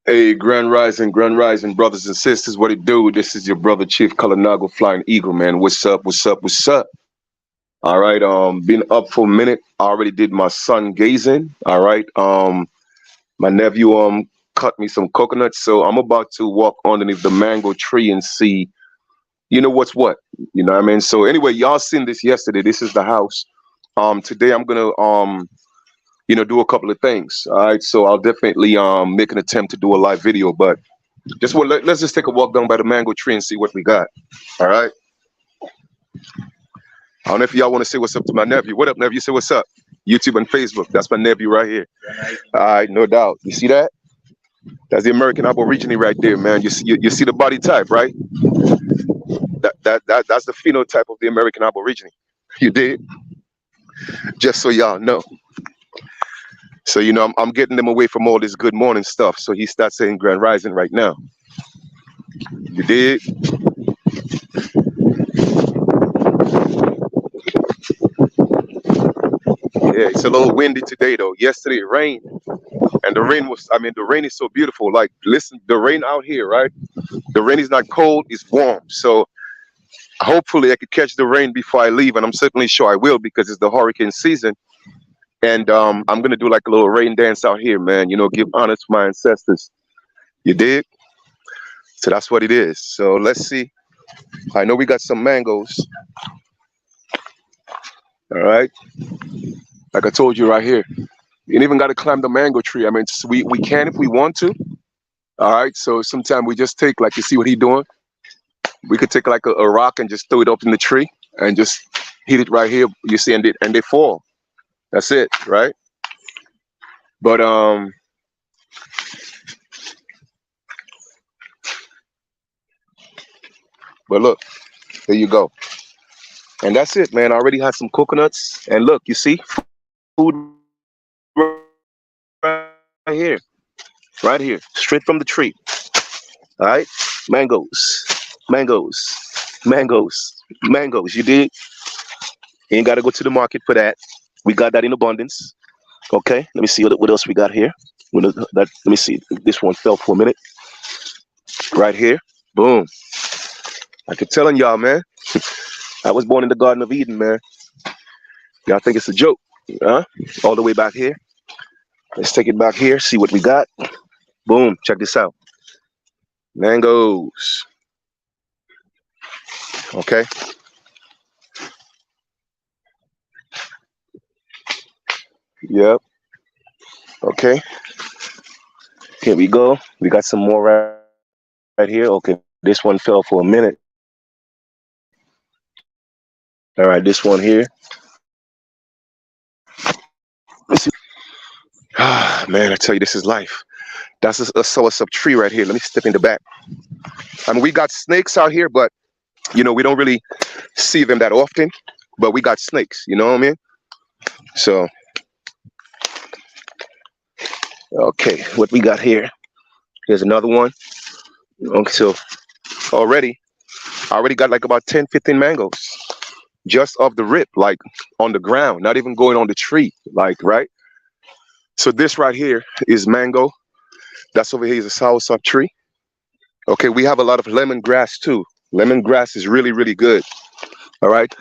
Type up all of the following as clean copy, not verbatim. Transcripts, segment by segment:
Hey, Grand Rising, brothers and sisters. What it do? This is your brother Chief Kalanago Flying Eagle, man. What's up? What's up? What's up? All right. Been up for a minute. I already did my sun gazing. All right. My nephew cut me some coconuts, so I'm about to walk underneath the mango tree and see, what's what. You know what I mean? So anyway, y'all seen this yesterday. This is the house. Today I'm gonna do a couple of things. All right. So I'll definitely make an attempt to do a live video, but let's just take a walk down by the mango tree and see what we got. All right. I don't know if y'all want to say what's up to my nephew. What up, nephew? Say what's up. YouTube and Facebook. That's my nephew right here. All right, no doubt. You see that? That's the American Aborigine right there, man. You see the body type, right? That's the phenotype of the American Aborigine. You did? Just so y'all know. So I'm getting them away from all this good morning stuff. So he starts saying Grand Rising right now. You did? Yeah, it's a little windy today though. Yesterday it rained, and the rain is so beautiful. Like, listen, the rain out here, right? The rain is not cold, it's warm. So hopefully I could catch the rain before I leave, and I'm certainly sure I will because it's the hurricane season. And I'm gonna do like a little rain dance out here, man. Give honor to my ancestors. You dig? So that's what it is. So let's see. I know we got some mangoes. All right. Like I told you right here. You ain't even got to climb the mango tree. I mean, we can if we want to. All right. So sometimes we just take, like, you see what he doing? We could take like a rock and just throw it up in the tree and just hit it right here. You see, and they fall. That's it, right? But look, there you go. And that's it, man. I already had some coconuts. And look, you see, food right here, right here, straight from the tree. All right, mangoes, mangoes, mangoes, mangoes. You dig? You ain't got to go to the market for that. We got that in abundance. Okay, let me see what else we got here. Let me see. This one fell for a minute. Right here, boom. I keep telling y'all, man. I was born in the Garden of Eden, man. Y'all think it's a joke, huh? All the way back here. Let's take it back here. See what we got. Boom. Check this out. Mangoes. Okay. Yep. Okay. Here we go. We got some more right here. Okay. This one fell for a minute. All right. This one here. Let's see. Ah, man, I tell you, this is life. That's a soursop tree right here. Let me step in the back. I mean, we got snakes out here, but we don't really see them that often. But we got snakes. You know what I mean? So, okay, what we got here? Here's another one. Okay, so already, I already got like about 10, 15 mangoes just off the rip, like on the ground, not even going on the tree, like, right? So this right here is mango. That's over here is a soursop tree. Okay, we have a lot of lemongrass too. Lemongrass is really, really good. All right,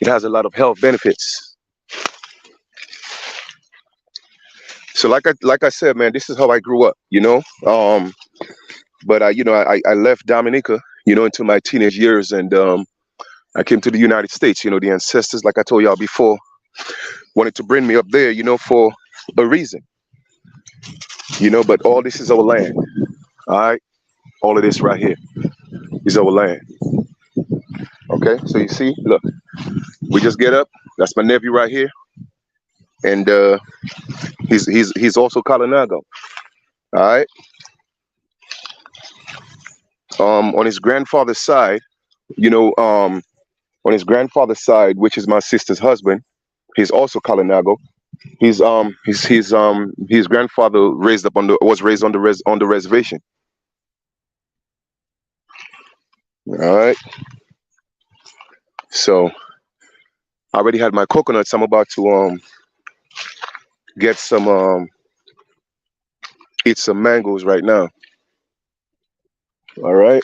it has a lot of health benefits. So like I said, man, this is how I grew up. But I left Dominica, into my teenage years, and I came to the United States. The ancestors, like I told y'all before, wanted to bring me up there, for a reason. But all this is our land. All right, all of this right here is our land. Okay, so you see, look, we just get up. That's my nephew right here, and he's also Kalanago. All right. On his grandfather's side, you know, um, on his grandfather's side, which is my sister's husband, he's also Kalanago. His grandfather was raised on the reservation. All right. So I already had my coconuts. I'm about to get some eat some mangoes right now. All right.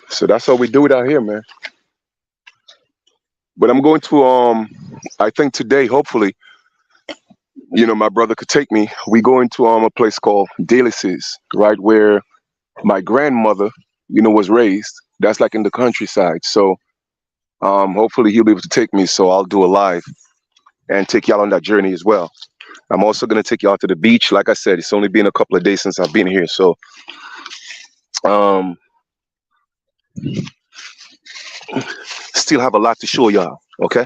So that's how we do it out here, man. But I'm going to I think today, hopefully, my brother could take me. We going to a place called Delices, right where my grandmother, was raised. That's like in the countryside. So hopefully he'll be able to take me. So I'll do a live and take y'all on that journey as well. I'm also gonna take y'all to the beach. Like I said, it's only been a couple of days since I've been here. So um still have a lot to show y'all, okay?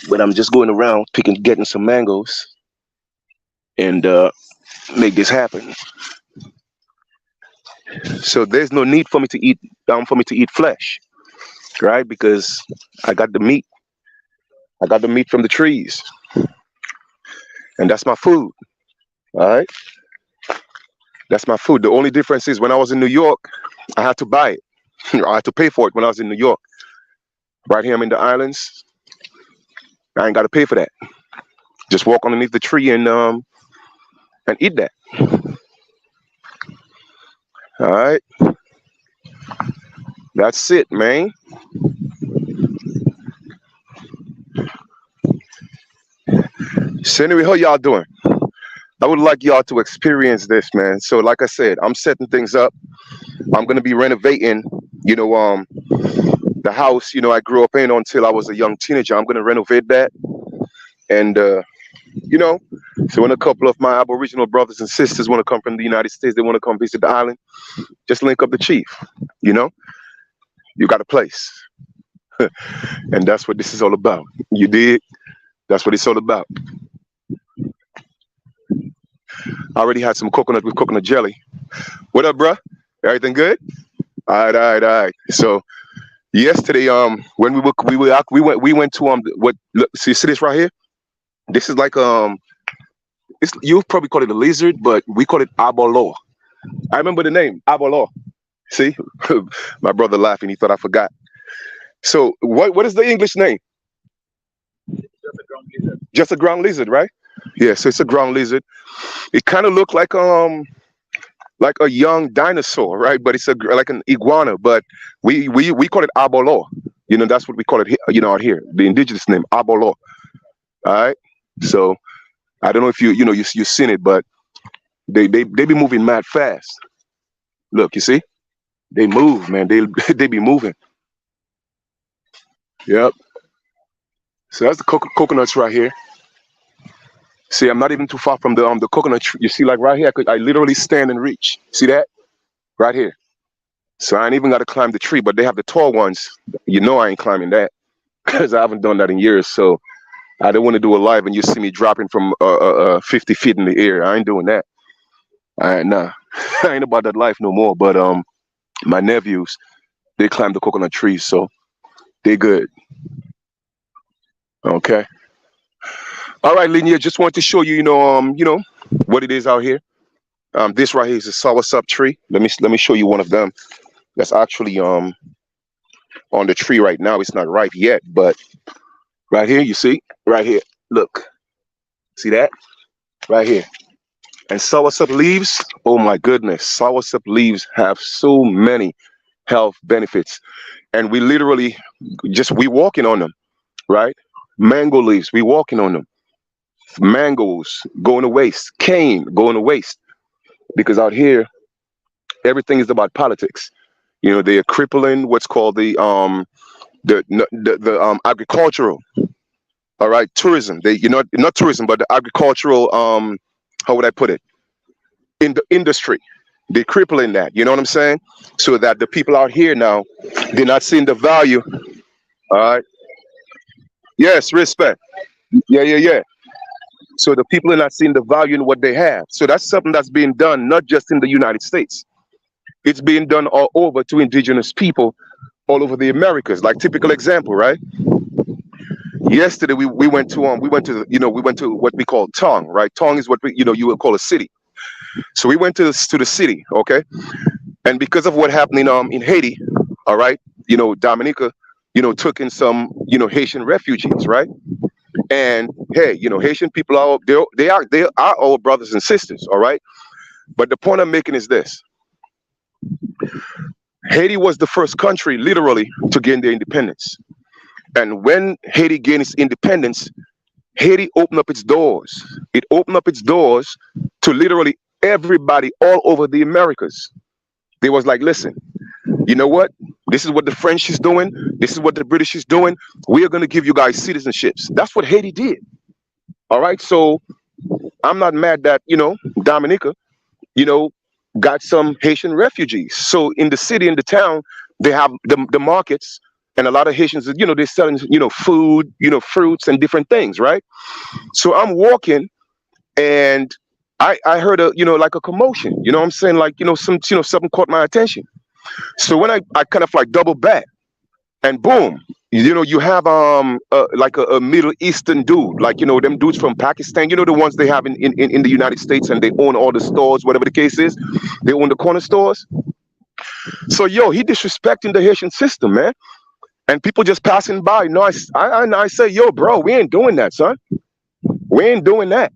But I'm just going around getting some mangoes and make this happen. So there's no need for me to eat flesh, right? Because I got the meat. I got the meat from the trees, and that's my food. All right, that's my food. The only difference is when I was in New York, I had to buy it. I had to pay for it when I was in New York. Right here, I'm in the islands. I ain't got to pay for that. Just walk underneath the tree and eat that. All right, that's it, man. So anyway, how y'all doing? I would like y'all to experience this, man. So like I said, I'm setting things up. I'm gonna be renovating, the house, I grew up in until I was a young teenager. I'm gonna renovate that. And you know, so when a couple of my Aboriginal brothers and sisters want to come from the United States, they want to come visit the island, just link up the chief, you know? You got a place. And that's what this is all about. You did? That's what it's all about. I already had some coconut with coconut jelly. What up, bruh? Everything good? All right, all right, all right. So yesterday, when we went to what? Look, see this right here? This is like you probably call it a lizard, but we call it abolo. I remember the name abolo. See, my brother laughing. He thought I forgot. So what is the English name? Just a ground lizard, right? Yeah. So it's a ground lizard. It kind of looked like a young dinosaur, right? But it's like an iguana. But we call it abolo. That's what we call it. Out here, the indigenous name abolo. All right. So I don't know if you've seen it, but they be moving mad fast. Look, you see, they move, man. They be moving. Yep. So that's the coconuts right here. See, I'm not even too far from the coconut tree. You see, like right here, I literally stand and reach. See that? Right here. So I ain't even got to climb the tree, but they have the tall ones. I ain't climbing that because I haven't done that in years. So I don't want to do a live and you see me dropping from 50 feet in the air. I ain't doing that. All right, nah. I ain't about that life no more. But my nephews, they climb the coconut trees, so they good. Okay. All right, Linear. Just want to show you, what it is out here. This right here is a soursop tree. Let me show you one of them. That's actually on the tree right now. It's not ripe yet, but right here, you see, right here. Look, see that? Right here. And soursop leaves. Oh my goodness, soursop leaves have so many health benefits, and we literally we walking on them, right? Mango leaves, we walking on them. Mangoes going to waste, cane going to waste, because out here everything is about politics. They are crippling what's called the agricultural, all right, tourism. They not tourism, but the agricultural, how would I put it, in the industry. They're crippling that, you know what I'm saying? So that the people out here now, they're not seeing the value. All right. Yes, respect. Yeah, yeah, yeah. So the people are not seeing the value in what they have. So that's something that's being done not just in the United States. It's being done all over to indigenous people all over the Americas. Like typical example, right? Yesterday we went to what we call Tong, right? Tong is what you would call a city. So we went to the city, okay? And because of what happened in Haiti, all right, Dominica, took in some Haitian refugees, right? And hey, Haitian people are they are our brothers and sisters, all right? But the point I'm making is this: Haiti was the first country, literally, to gain their independence. And when Haiti gained its independence, Haiti opened up its doors. It opened up its doors to literally everybody all over the Americas. They was like, listen, you know what? This is what the French is doing. This is what the British is doing. We are going to give you guys citizenships. That's what Haiti did. All right. So I'm not mad that, Dominica, you know, got some Haitian refugees. So in the city, in the town, they have the markets, and a lot of Haitians, they're selling, food, fruits and different things, right? So I'm walking, and I heard like a commotion. You know what I'm saying? Like, something caught my attention. So when I kind of like double back, and boom, you have like a Middle Eastern dude, like them dudes from Pakistan, the ones they have in the United States, and they own all the stores, whatever the case is, they own the corner stores. So he disrespecting the Haitian system, man, and people just passing by. No, I say, yo, bro, we ain't doing that, son. We ain't doing that.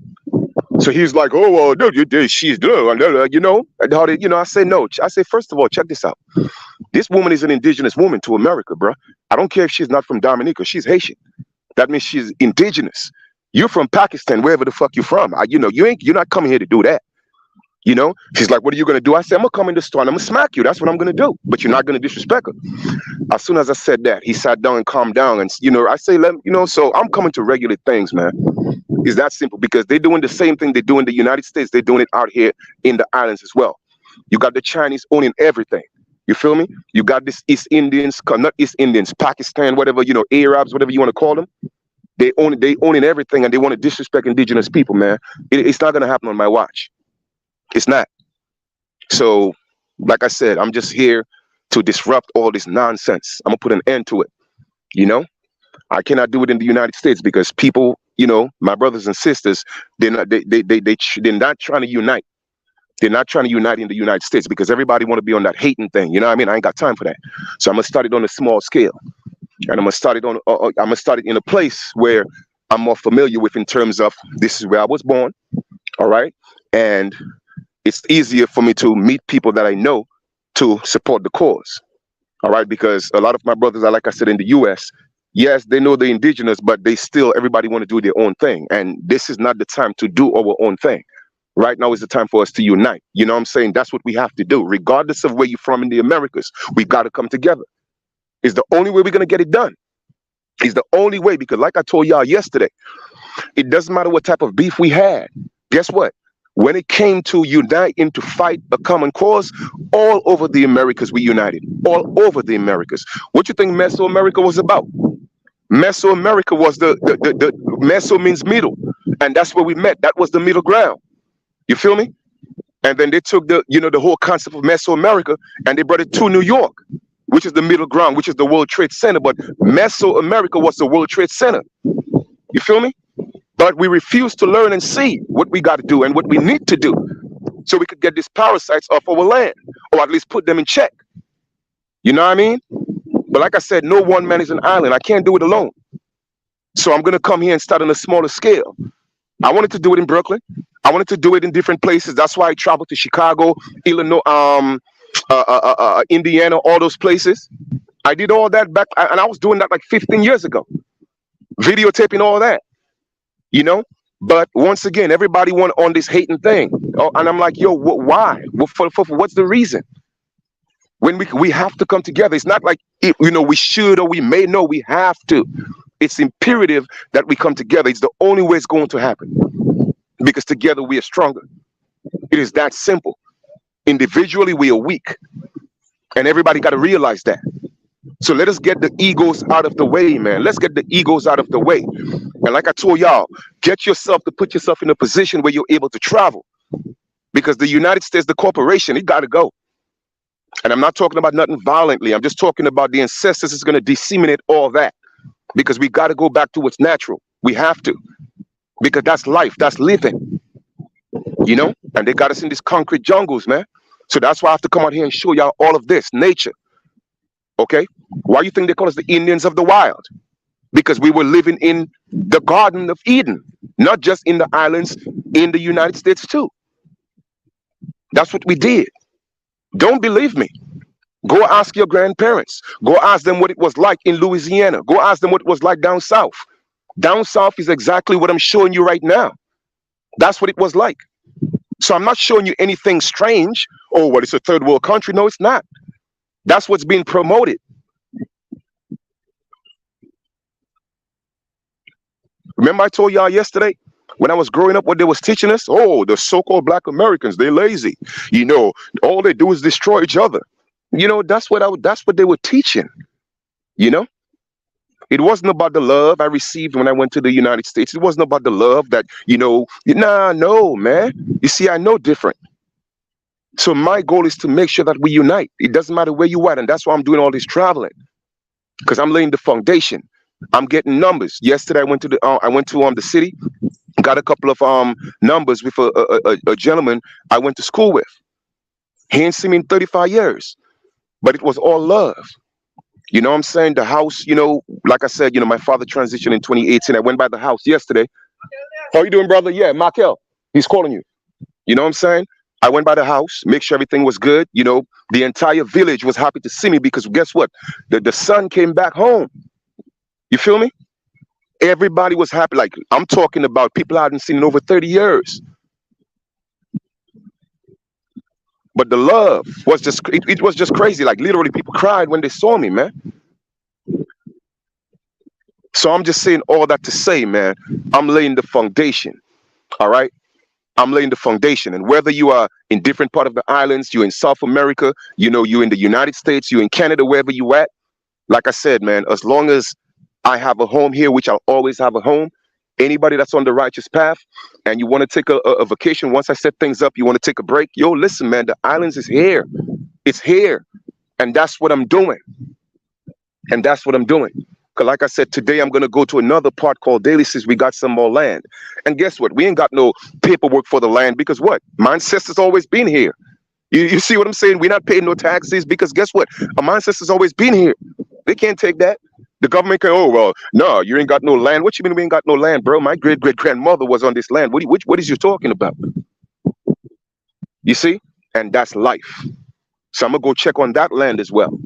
So he's like, oh, well, dude, she's doing, and how they, I say, no. I say, first of all, check this out. This woman is an indigenous woman to America, bro. I don't care if she's not from Dominica. She's Haitian. That means she's indigenous. You're from Pakistan, wherever the fuck you're from. You're not coming here to do that. She's like, what are you going to do? I said, I'm going to come in the store and I'm going to smack you. That's what I'm going to do. But you're not going to disrespect her. As soon as I said that, he sat down and calmed down. And, I say, so I'm coming to regulate things, man. It's that simple, because they're doing the same thing they do in the United States. They're doing it out here in the islands as well. You got the Chinese owning everything. You feel me? You got this East Indians, not East Indians, Pakistan, whatever, Arabs, whatever you want to call them. They owning everything, and they want to disrespect indigenous people, man. It's not going to happen on my watch. It's not. So, like I said, I'm just here to disrupt all this nonsense. I'm going to put an end to it. I cannot do it in the United States because people, my brothers and sisters, they're not trying to unite. They're not trying to unite in the United States because everybody want to be on that hating thing. You know what I mean? I ain't got time for that. So I'm gonna start it on a small scale, and I'm gonna start it in a place where I'm more familiar with, in terms of this is where I was born. All right, and it's easier for me to meet people that I know to support the cause. All right, because a lot of my brothers are, like I said, in the U.S. Yes, they know the indigenous, but everybody want to do their own thing, and this is not the time to do our own thing. Right now is the time for us to unite. You know what I'm saying? That's what we have to do. Regardless of where you're from in the Americas, we got to come together. It's the only way we're going to get it done. It's the only way, because like I told y'all yesterday, it doesn't matter what type of beef we had. Guess what? When it came to uniting to fight a common cause, all over the Americas, we united. All over the Americas. What you think Mesoamerica was about? Mesoamerica was the Meso means middle. And that's where we met. That was the middle ground. You feel me? And then they took the whole concept of Mesoamerica and they brought it to New York, which is the middle ground, which is the World Trade Center. But Mesoamerica was the World Trade Center. You feel me? But we refuse to learn and see what we got to do and what we need to do so we could get these parasites off our land, or at least put them in check. You know what I mean? But like I said, no one man is an island. I can't do it alone. So I'm going to come here and start on a smaller scale. I wanted to do it in Brooklyn. I wanted to do it in different places. That's why I traveled to Chicago, Illinois, Indiana, all those places. I did all that back, and I was doing that like 15 years ago, videotaping all that, But once again, everybody want on this hating thing, and I'm like, yo, why? What's the reason? When we have to come together. It's not like we should or we may. No, we have to. It's imperative that we come together. It's the only way it's going to happen. Because together we are stronger. It is that simple. Individually, we are weak. And everybody got to realize that. So let us get the egos out of the way, man. Let's get the egos out of the way. And like I told y'all, put yourself in a position where you're able to travel. Because the United States, the corporation, it got to go. And I'm not talking about nothing violently. I'm just talking about the ancestors is going to disseminate all that. Because we got to go back to what's natural. We have to. Because that's life. That's living. And they got us in these concrete jungles, man. So that's why I have to come out here and show y'all all of this nature. Okay? Why you think they call us the Indians of the wild? because we were living in the Garden of Eden, not just in the islands, in the United States too. That's what we did. Don't believe me? Go ask your grandparents. Go ask them what it was like in Louisiana. Go ask them what it was like down south. Down south is exactly what I'm showing you right now. That's what it was like. So I'm not showing you anything strange. Oh, well, it's a third world country. No, it's not. That's what's being promoted. Remember I told y'all yesterday when I was growing up what they was teaching us? Oh, the so-called black Americans, they're lazy. You know, all they do is destroy each other. You know, that's what they were teaching. You know? It wasn't about the love I received when I went to the United States. It wasn't about the love that, nah, no, man. You see, I know different. So my goal is to make sure that we unite. It doesn't matter where you at, and that's why I'm doing all this traveling, because I'm laying the foundation. I'm getting numbers. Yesterday, I went to the city, got a couple of numbers with a gentleman I went to school with. He ain't seen me in 35 years, but it was all love. You know what I'm saying? The house, like I said, my father transitioned in 2018. I went by the house yesterday. How you doing, brother? Yeah, Markel. He's calling you. You know what I'm saying? I went by the house, make sure everything was good. The entire village was happy to see me because guess what? The son came back home. You feel me? Everybody was happy. Like, I'm talking about people I hadn't seen in over 30 years. But the love was it was just crazy. Like, literally, people cried when they saw me, man. So I'm just saying all that to say, man, I'm laying the foundation. All right? I'm laying the foundation. And whether you are in different part of the islands, you're in South America, you're in the United States, you're in Canada, wherever you at, like I said, man, as long as I have a home here, which I'll always have a home, anybody that's on the righteous path and you want to take a vacation, once I set things up, you want to take a break, yo, listen, man, the islands is here. It's here. And that's what I'm doing. And that's what I'm doing. Because like I said, today I'm going to go to another part called Daily since we got some more land. And guess what? We ain't got no paperwork for the land because what? My ancestors always been here. You see what I'm saying? We're not paying no taxes because guess what? My ancestors always been here. They can't take that. The government can, oh, well, no, you ain't got no land. What you mean we ain't got no land, bro? My great-great-grandmother was on this land. What is you talking about? You see? And that's life. So I'm going to go check on that land as well.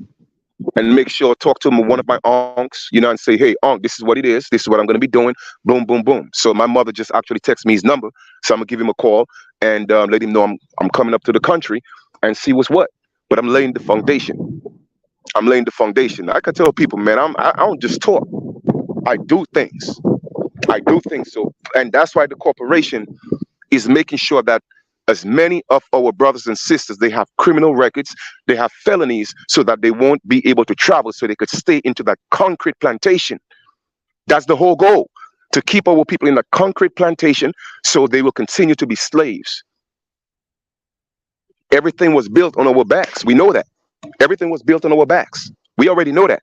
And make sure, talk to one of my unks, and say, hey, unc, this is what it is. This is what I'm going to be doing. Boom, boom, boom. So my mother just actually texted me his number. So I'm going to give him a call and let him know I'm coming up to the country and see what's what. But I'm laying the foundation. I'm laying the foundation. I can tell people, man, I don't just talk. I do things. I do things. So, and that's why the corporation is making sure that as many of our brothers and sisters, they have criminal records, they have felonies, so that they won't be able to travel, so they could stay into that concrete plantation. That's the whole goal, to keep our people in the concrete plantation so they will continue to be slaves. Everything was built on our backs. We know that. Everything was built on our backs. We already know that.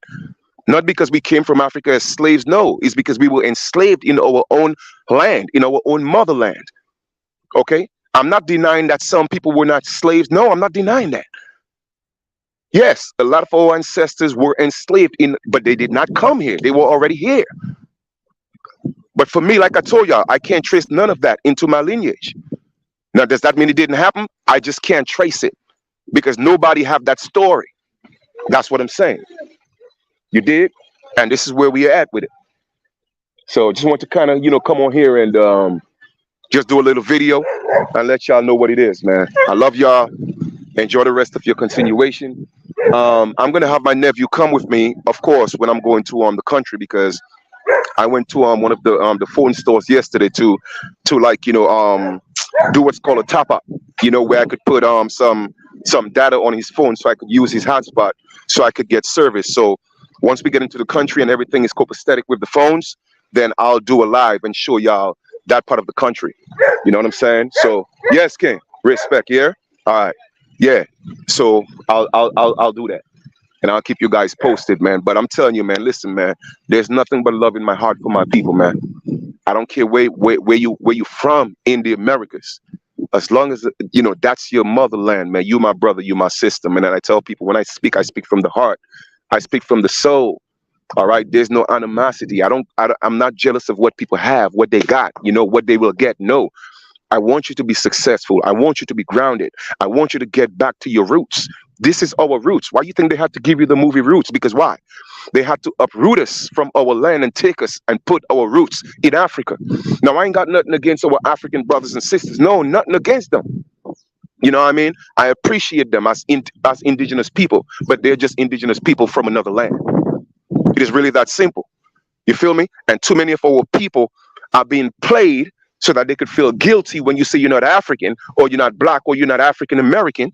Not because we came from Africa as slaves, no. It's because we were enslaved in our own land, in our own motherland. Okay? I'm not denying that some people were not slaves. No, I'm not denying that. Yes, a lot of our ancestors were enslaved but they did not come here. They were already here. But for me, like I told y'all, I can't trace none of that into my lineage. Now, does that mean it didn't happen? I just can't trace it because nobody have that story. That's what I'm saying. You did? And this is where we are at with it. So just want to kind of, come on here and just do a little video and let y'all know what it is, man. I love y'all. Enjoy the rest of your continuation. I'm gonna have my nephew come with me, of course, when I'm going to the country, because I went to one of the phone stores yesterday to do what's called a top up, where I could put some data on his phone so I could use his hotspot so I could get service. So once we get into the country and everything is copacetic with the phones, then I'll do a live and show y'all that part of the country. You know what I'm saying? So yes, King, respect, yeah. All right, yeah. So I'll do that, and I'll keep you guys posted, man. But I'm telling you, man, listen, man, there's nothing but love in my heart for my people, man. I don't care where you from in the Americas, as long as that's your motherland, man. You my brother, you my sister, man. And I tell people when I speak from the heart, I speak from the soul. All right, there's no animosity. I'm not jealous of what people have, what they got, what they will get. No, I want you to be successful. I want you to be grounded. I want you to get back to your roots. This is our roots. Why do you think they had to give you the movie Roots? Because why? They had to uproot us from our land and take us and put our roots in Africa. Now, I ain't got nothing against our African brothers and sisters. No, nothing against them. You know what I mean? I appreciate them as indigenous people, but they're just indigenous people from another land. It is really that simple. You feel me? And too many of our people are being played so that they could feel guilty when you say you're not African or you're not black or you're not African American.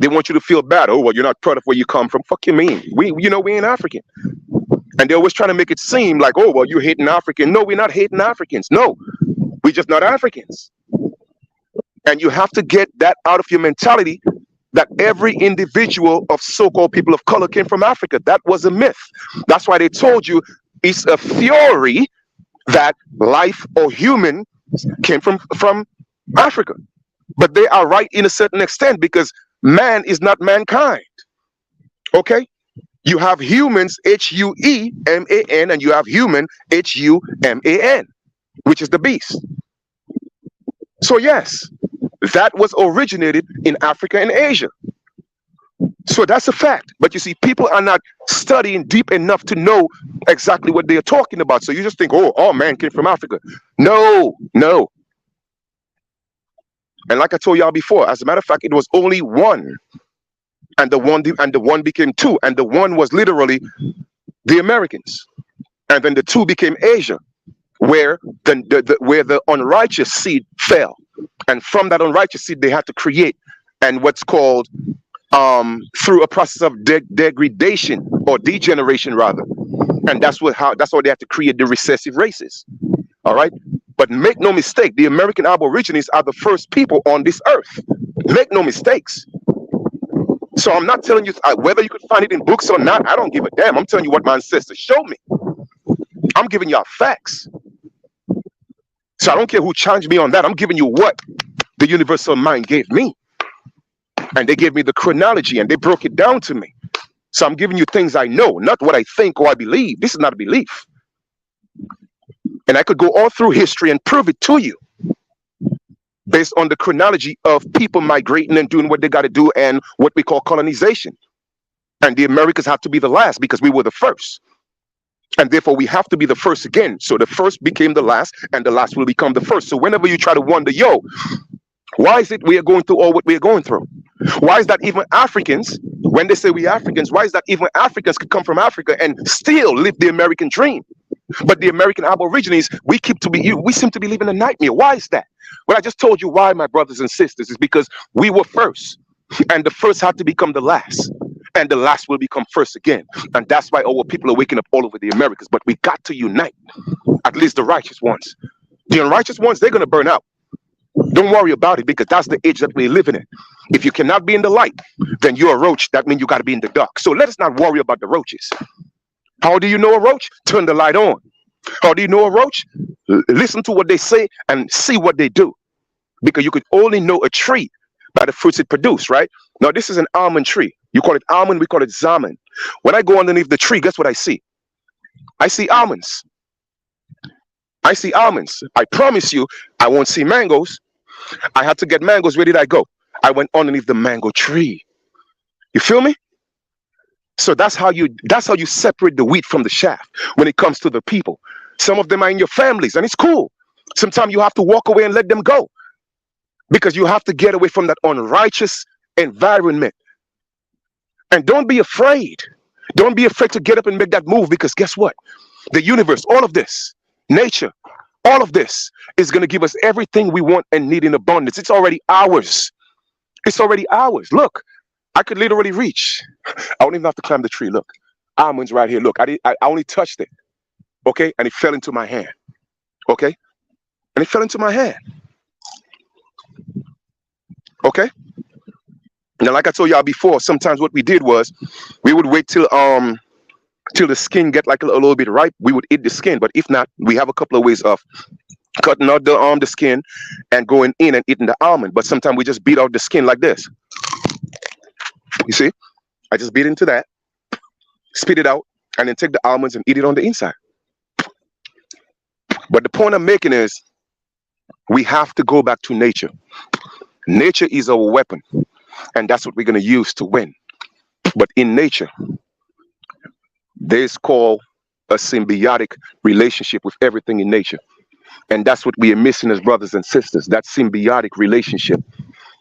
They want you to feel bad. Oh, well, you're not proud of where you come from. Fuck you mean? We ain't African. And they're always trying to make it seem like, oh, well, you're hating African. No, we're not hating Africans. No, we're just not Africans. And you have to get that out of your mentality that every individual of so-called people of color came from Africa. That was a myth. That's why they told you it's a theory that life or human came from Africa. But they are right in a certain extent because man is not mankind. Okay? You have humans, Hueman, and you have human, Human, which is the beast. So yes, that was originated in Africa and Asia. So that's a fact. But you see, people are not studying deep enough to know exactly what they're talking about. So you just think, oh, all man came from Africa. No, no. And like I told y'all before, as a matter of fact, it was only one. And the one became two. And the one was literally the Americans. And then the two became Asia, where the unrighteous seed fell. And from that unrighteous seed, they had to create and what's called through a process of degradation or degeneration rather. And that's how they had to create the recessive races. All right. But make no mistake, the American Aborigines are the first people on this earth. Make no mistakes. So I'm not telling you whether you could find it in books or not. I don't give a damn. I'm telling you what my ancestors showed me. I'm giving y'all facts. So I don't care who challenged me on that. I'm giving you what the universal mind gave me. And they gave me the chronology and they broke it down to me. So I'm giving you things I know, not what I think or I believe. This is not a belief. And I could go all through history and prove it to you based on the chronology of people migrating and doing what they got to do and what we call colonization. And the Americans have to be the last because we were the first. And therefore, we have to be the first again. So the first became the last and the last will become the first. So whenever you try to wonder, yo, why is it we are going through all what we are going through? Why is that even Africans, when they say we Africans, why is that even Africans could come from Africa and still live the American dream? But the American Aborigines, we seem to be living a nightmare. Why is that? Well, I just told you why, my brothers and sisters, is because we were first, and the first had to become the last, and the last will become first again. And that's why our people are waking up all over the Americas. But we got to unite, at least the righteous ones. The unrighteous ones, they're going to burn out. Don't worry about it because that's the age that we're living in. If you cannot be in the light, then you're a roach. That means you got to be in the dark. So let us not worry about the roaches. How do you know a roach? Turn the light on. How do you know a roach? Listen to what they say and see what they do. Because you could only know a tree by the fruits it produces, right? Now, this is an almond tree. You call it almond, we call it zaman. When I go underneath the tree, guess what I see? I see almonds. I see almonds. I promise you, I won't see mangoes. I had to get mangoes. Where did I go? I went underneath the mango tree. You feel me? So that's how you separate the wheat from the chaff when it comes to the people. Some of them are in your families, and it's cool. Sometimes you have to walk away and let them go because you have to get away from that unrighteous environment. And don't be afraid. Don't be afraid to get up and make that move because guess what? The universe, all of this, nature, all of this is going to give us everything we want and need in abundance. It's already ours. It's already ours. Look, I could literally reach. I don't even have to climb the tree. Look, almonds right here. Look, I only touched it. Okay. And it fell into my hand. Okay. And it fell into my hand. Okay. Now, like I told y'all before, sometimes what we did was we would wait till the skin get like a little bit ripe. We would eat the skin. But if not, we have a couple of ways of cutting out the skin and going in and eating the almond. But sometimes we just beat out the skin like this. You see, I just beat into that, spit it out, and then take the almonds and eat it on the inside. But the point I'm making is we have to go back to nature. Nature is our weapon, and that's what we're going to use to win. But in nature, there's called a symbiotic relationship with everything in nature. And that's what we are missing as brothers and sisters, that symbiotic relationship.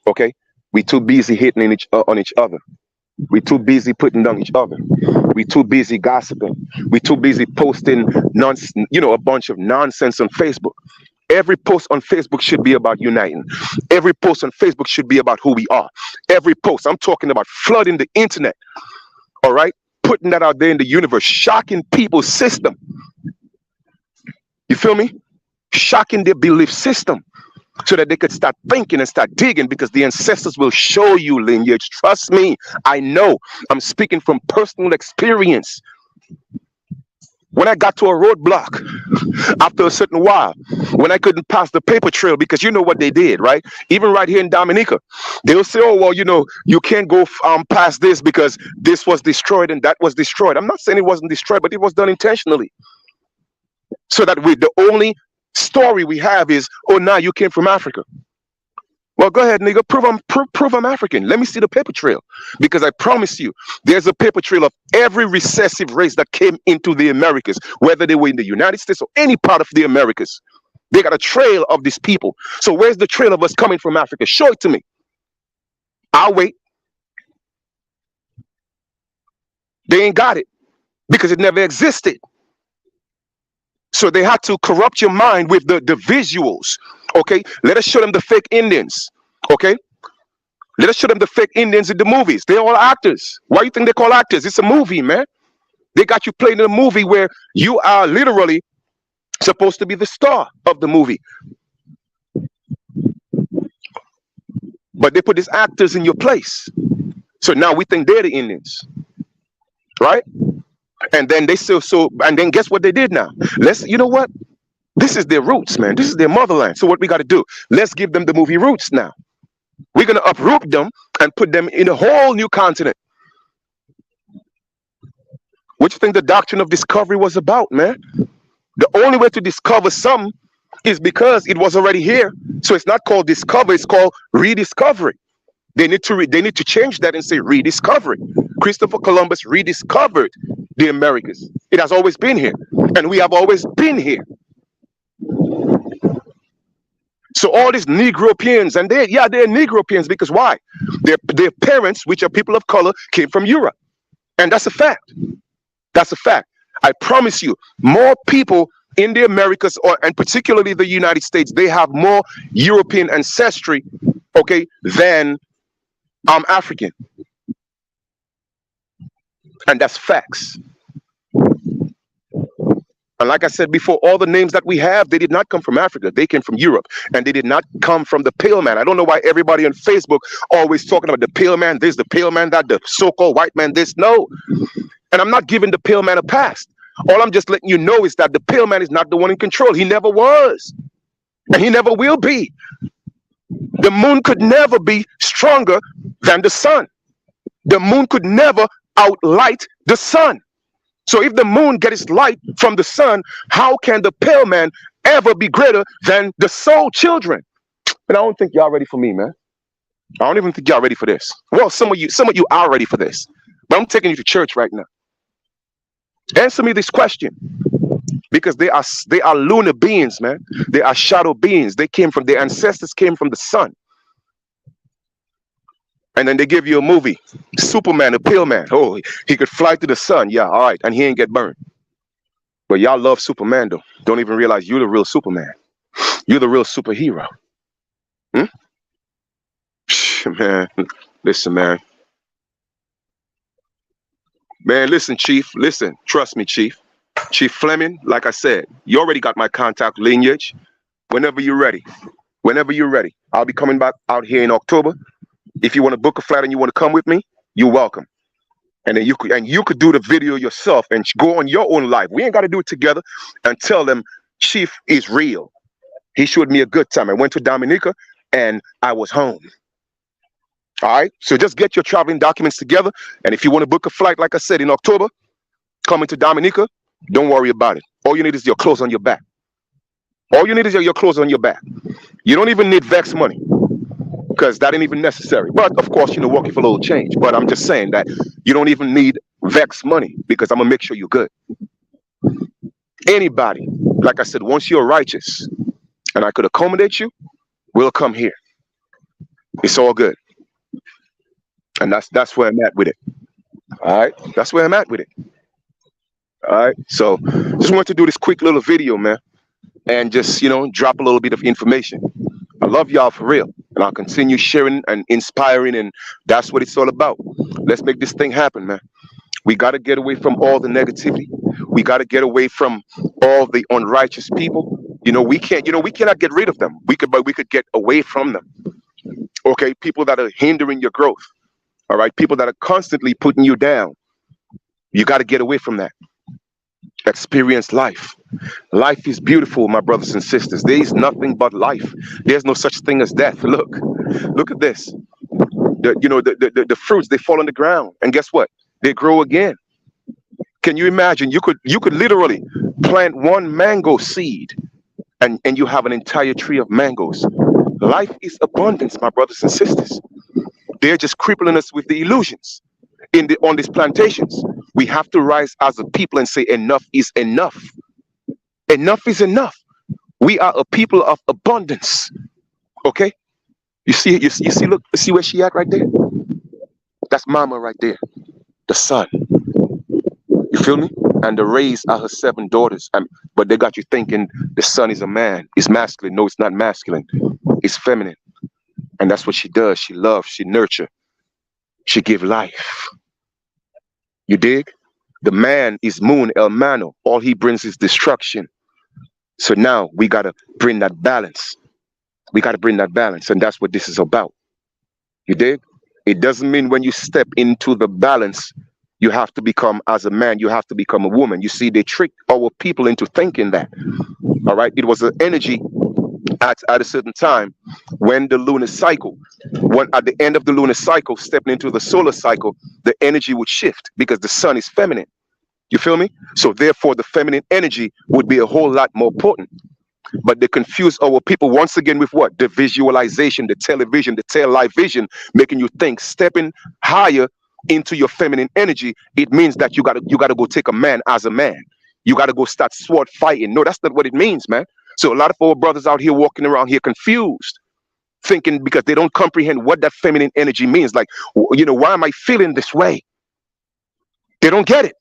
Okay? We too busy hitting on each other. We too busy putting down each other. We too busy gossiping. We too busy posting a bunch of nonsense on Facebook. Every post on Facebook should be about uniting. Every post on Facebook should be about who we are. Every post, I'm talking about flooding the internet. All right? Putting that out there in the universe, shocking people's system. You feel me? Shocking their belief system so that they could start thinking and start digging, because the ancestors will show you lineage. Trust me, I know. I'm speaking from personal experience. When I got to a roadblock, after a certain while, when I couldn't pass the paper trail, because you know what they did, right? Even right here in Dominica, they'll say, oh, well, you can't go past this because this was destroyed and that was destroyed. I'm not saying it wasn't destroyed, but it was done intentionally. So that the only story we have is, oh, now you came from Africa. Well, go ahead, nigga, prove I'm African. Let me see the paper trail. Because I promise you, there's a paper trail of every recessive race that came into the Americas, whether they were in the United States or any part of the Americas. They got a trail of these people. So where's the trail of us coming from Africa? Show it to me. I'll wait. They ain't got it because it never existed. So they had to corrupt your mind with the visuals. Okay, let us show them the fake Indians. Okay, let us show them the fake Indians in the movies. They're all actors. Why do you think they call actors? It's a movie, man. They got you playing in a movie where you are literally supposed to be the star of the movie. But they put these actors in your place. So now we think they're the Indians. Right? And then they and then guess what they did now? You know what? This is their roots, man. This is their motherland. So what we got to do? Let's give them the movie roots now. We're going to uproot them and put them in a whole new continent. What do you think the doctrine of discovery was about, man? The only way to discover something is because it was already here. So it's not called discover, it's called rediscovery. They need to change that and say rediscovery. Christopher Columbus rediscovered the Americas. It has always been here, and we have always been here. So all these Negropeans, and they're Negropeans because why? Their parents, which are people of color, came from Europe, and that's a fact. That's a fact. I promise you, more people in the Americas, and particularly the United States, they have more European ancestry, okay, than African. And that's facts. And like I said before, all the names that we have, they did not come from Africa. They came from Europe. And they did not come from the pale man. I don't know why everybody on Facebook always talking about the pale man this, the pale man that, the so-called white man this. No. And I'm not giving the pale man a pass. All I'm just letting you know is that the pale man is not the one in control. He never was. And he never will be. The moon could never be stronger than the sun. The moon could never outlight the sun. So if the moon gets its light from the sun, how can the pale man ever be greater than the soul children? And I don't think y'all ready for me, man. I don't even think y'all ready for this. Well, some of you are ready for this. But I'm taking you to church right now. Answer me this question. Because they are lunar beings, man. They are shadow beings. Their ancestors came from the sun. And then they give you a movie, Superman, a pale man. Oh, he could fly to the sun. Yeah, all right. And he ain't get burned. But y'all love Superman, though. Don't even realize you're the real Superman. You're the real superhero. Man, listen, man. Man, listen, Chief. Listen, trust me, Chief. Chief Fleming, like I said, you already got my contact lineage. Whenever you're ready. Whenever you're ready. I'll be coming back out here in October. If you want to book a flight and you want to come with me, you're welcome. And then you could do the video yourself and go on your own life. We ain't got to do it together, and tell them Chief is real. He showed me a good time. I went to Dominica and I was home. All right. So just get your traveling documents together. And if you want to book a flight, like I said, in October, Coming to Dominica, don't worry about it. All you need is your clothes on your back. All you need is your clothes on your back. You don't even need vex money because that ain't even necessary. But of course, working for a little change. But I'm just saying that you don't even need vex money because I'm gonna make sure you're good. Anybody, like I said, once you're righteous and I could accommodate you, we'll come here. It's all good. And that's where I'm at with it. All right. That's where I'm at with it. All right. So just wanted to do this quick little video, man, and just, drop a little bit of information. I love y'all for real. And I'll continue sharing and inspiring. And that's what it's all about. Let's make this thing happen, man. We got to get away from all the negativity. We got to get away from all the unrighteous people. We cannot get rid of them. But we could get away from them. Okay. People that are hindering your growth. All right. People that are constantly putting you down. You got to get away from that. Experience life. Life is beautiful, my brothers and sisters. There is nothing but life. There's no such thing as death. Look at this. The fruits, they fall on the ground, and guess what? They grow again. Can you imagine? You could literally plant one mango seed, and you have an entire tree of mangoes. Life is abundance, my brothers and sisters. They're just crippling us with the illusions on these plantations. We have to rise as a people and say enough is enough. Enough is enough. We are a people of abundance. Okay? You see, look, see where she at right there? That's mama right there. The sun. You feel me? And the rays are her 7 daughters. But they got you thinking the sun is a man. It's masculine. No, it's not masculine. It's feminine. And that's what she does. She loves, she nurture. She give life. You dig? The man is Moon El Mano. All he brings is destruction. So now we got to bring that balance. We got to bring that balance. And that's what this is about. You dig? It doesn't mean when you step into the balance, you have to become, as a man, you have to become a woman. You see, they tricked our people into thinking that. All right? It was an energy at a certain time when the lunar cycle, at the end of the lunar cycle, stepping into the solar cycle, the energy would shift because the sun is feminine. You feel me? So therefore, the feminine energy would be a whole lot more potent. But they confuse our people once again with what? The visualization, the television, the tail light vision, making you think stepping higher into your feminine energy. It means that you gotta go take a man as a man. You gotta go start sword fighting. No, that's not what it means, man. So a lot of our brothers out here walking around here confused, thinking because they don't comprehend what that feminine energy means. Like, why am I feeling this way? They don't get it.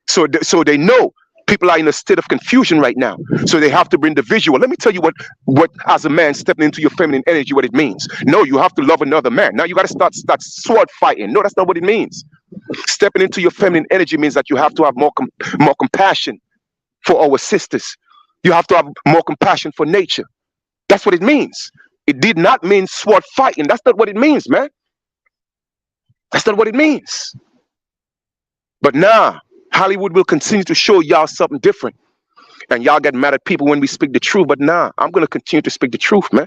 So they know people are in a state of confusion right now. So they have to bring the visual. Let me tell you what as a man stepping into your feminine energy, what it means. No, you have to love another man. Now you got to start sword fighting. No, that's not what it means. Stepping into your feminine energy means that you have to have more compassion for our sisters. You have to have more compassion for nature. That's what it means. It did not mean sword fighting. That's not what it means, man. That's not what it means. But nah, Hollywood will continue to show y'all something different. And y'all get mad at people when we speak the truth. But nah, I'm going to continue to speak the truth, man.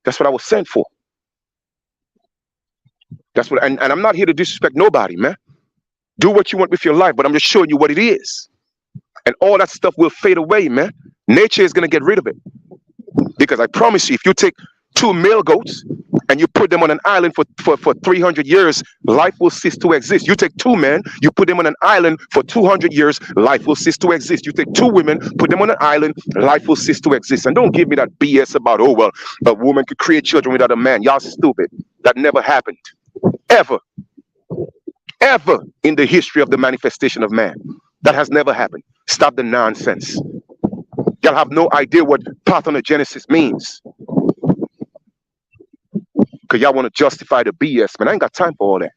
That's what I was sent for. That's what, and I'm not here to disrespect nobody, man. Do what you want with your life, but I'm just showing you what it is. And all that stuff will fade away, man. Nature is going to get rid of it. Because I promise you, if you take 2 male goats and you put them on an island for 300 years, life will cease to exist. You take 2 men, you put them on an island for 200 years, life will cease to exist. You take 2 women, put them on an island, life will cease to exist. And don't give me that BS about, oh, well, a woman could create children without a man. Y'all stupid. That never happened. Ever. Ever in the history of the manifestation of man. That has never happened. Stop the nonsense. Y'all have no idea what parthenogenesis means. Because y'all want to justify the BS, man. I ain't got time for all that.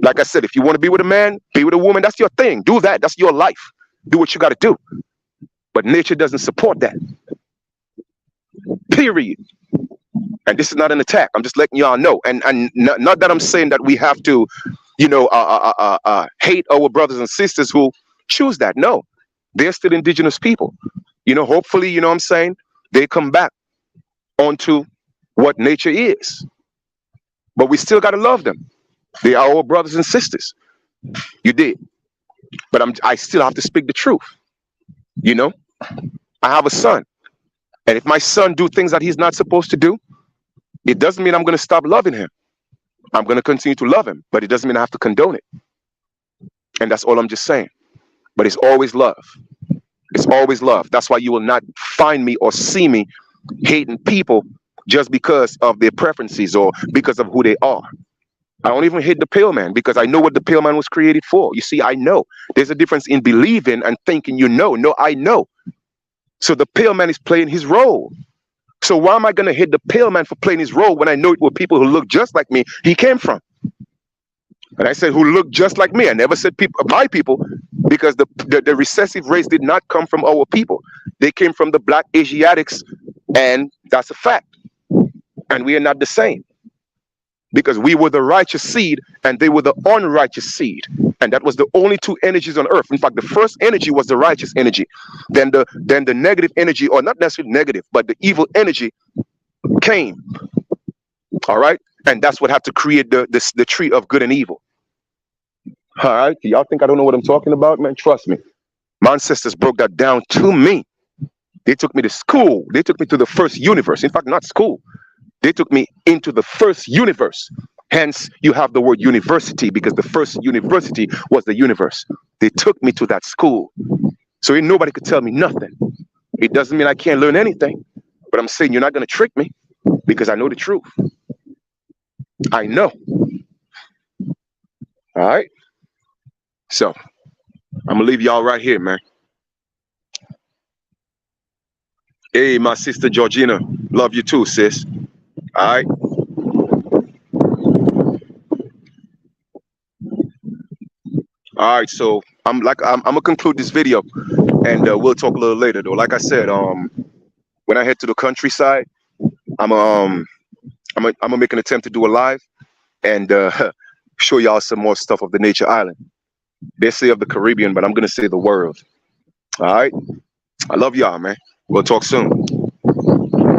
Like I said, if you want to be with a man, be with a woman, that's your thing. Do that. That's your life. Do what you got to do. But nature doesn't support that. Period. And this is not an attack. I'm just letting y'all know. And not that I'm saying that we have to, hate our brothers and sisters who choose that. No. They're still indigenous people. Hopefully, you know what I'm saying, they come back onto what nature is. But we still got to love them. They are our brothers and sisters. You did. but I still have to speak the truth. You know, I have a son, and if my son do things that he's not supposed to do, it doesn't mean I'm going to stop loving him. I'm going to continue to love him, but it doesn't mean I have to condone it. And that's all I'm just saying. But it's always love. It's always love. That's why you will not find me or see me hating people just because of their preferences or because of who they are. I don't even hate the pale man because I know what the pale man was created for. You see, I know. There's a difference in believing and thinking you know. No, I know. So the pale man is playing his role. So why am I going to hate the pale man for playing his role when I know it were people who look just like me he came from? And I said who look just like me. I never said people, my people, because the recessive race did not come from our people. They came from the black Asiatics, and that's a fact. And we are not the same. Because we were the righteous seed and they were the unrighteous seed. And that was the only two energies on earth. In fact, the first energy was the righteous energy. Then the negative energy, or not necessarily negative, but the evil energy came. All right? And that's what had to create the tree of good and evil. All right? Y'all think I don't know what I'm talking about? Man, trust me. My ancestors broke that down to me. They took me to school. They took me to the first universe. In fact, not school. They took me into the first universe. Hence, you have the word university because the first university was the universe. They took me to that school. So ain't nobody could tell me nothing. It doesn't mean I can't learn anything. But I'm saying you're not going to trick me because I know the truth. I know. All right? So, I'm going to leave y'all right here, man. Hey, my sister Georgina. Love you too, sis. All right? All right, so I'm gonna conclude this video, and we'll talk a little later. Though, like I said, when I head to the countryside, I'm gonna make an attempt to do a live and show y'all some more stuff of the nature island. They say of the Caribbean, but I'm gonna say the world. All right, I love y'all, man. We'll talk soon.